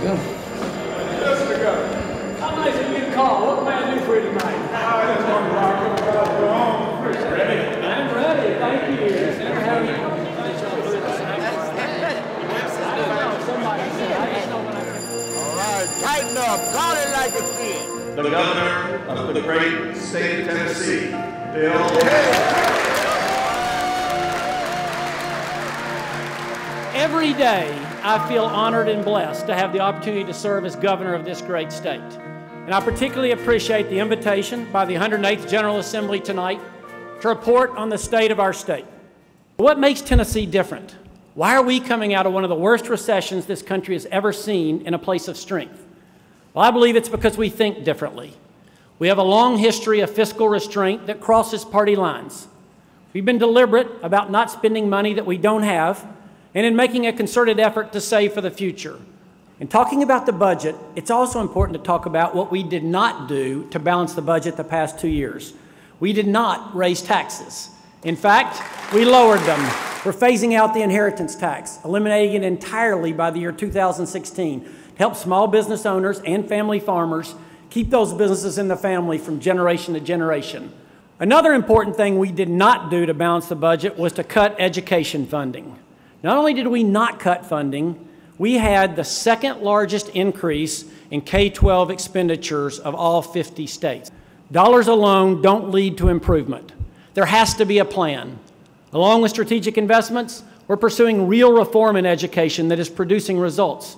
go. Mr. Governor. How nice of you to call. What can I do for you tonight? I just want to go home. Ready? I'm ready. Thank you. Never had any. All right, tighten up. Call it like it is. The governor of the great state of Tennessee, Bill. Every day, I feel honored and blessed to have the opportunity to serve as governor of this great state. And I particularly appreciate the invitation by the 108th General Assembly tonight to report on the state of our state. What makes Tennessee different? Why are we coming out of one of the worst recessions this country has ever seen in a place of strength? Well, I believe it's because we think differently. We have a long history of fiscal restraint that crosses party lines. We've been deliberate about not spending money that we don't have and in making a concerted effort to save for the future. In talking about the budget, it's also important to talk about what we did not do to balance the budget the past 2 years. We did not raise taxes. In fact, we lowered them. We're phasing out the inheritance tax, eliminating it entirely by the year 2016 to help small business owners and family farmers keep those businesses in the family from generation to generation. Another important thing we did not do to balance the budget was to cut education funding. Not only did we not cut funding, we had the second largest increase in K-12 expenditures of all 50 states. Dollars alone don't lead to improvement. There has to be a plan. Along with strategic investments, we're pursuing real reform in education that is producing results.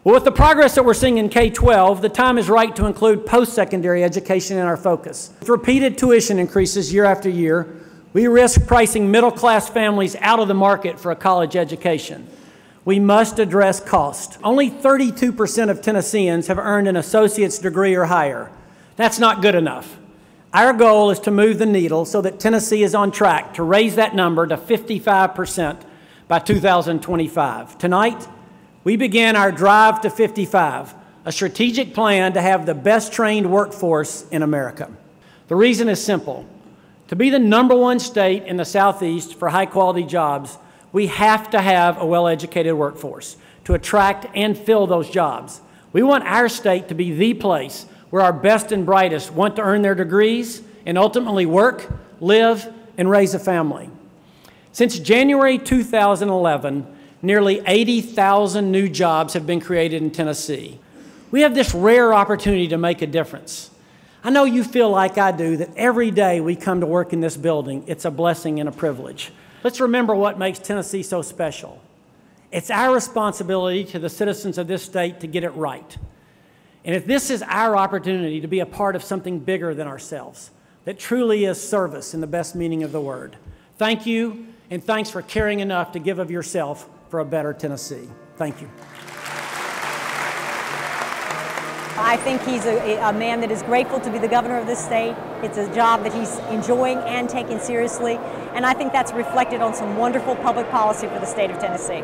Well, with the progress that we're seeing in K-12, the time is right to include post-secondary education in our focus. With repeated tuition increases year after year, we risk pricing middle-class families out of the market for a college education. We must address cost. Only 32% of Tennesseans have earned an associate's degree or higher. That's not good enough. Our goal is to move the needle so that Tennessee is on track to raise that number to 55% by 2025. Tonight, we begin our Drive to 55, a strategic plan to have the best trained workforce in America. The reason is simple. To be the #1 state in the Southeast for high-quality jobs, we have to have a well-educated workforce to attract and fill those jobs. We want our state to be the place where our best and brightest want to earn their degrees and ultimately work, live, and raise a family. Since January 2011, nearly 80,000 new jobs have been created in Tennessee. We have this rare opportunity to make a difference. I know you feel like I do that every day we come to work in this building, it's a blessing and a privilege. Let's remember what makes Tennessee so special. It's our responsibility to the citizens of this state to get it right. And if this is our opportunity to be a part of something bigger than ourselves, that truly is service in the best meaning of the word. Thank you, and thanks for caring enough to give of yourself for a better Tennessee. Thank you. I think he's a man that is grateful to be the governor of this state. It's a job that he's enjoying and taking seriously, and I think that's reflected on some wonderful public policy for the state of Tennessee.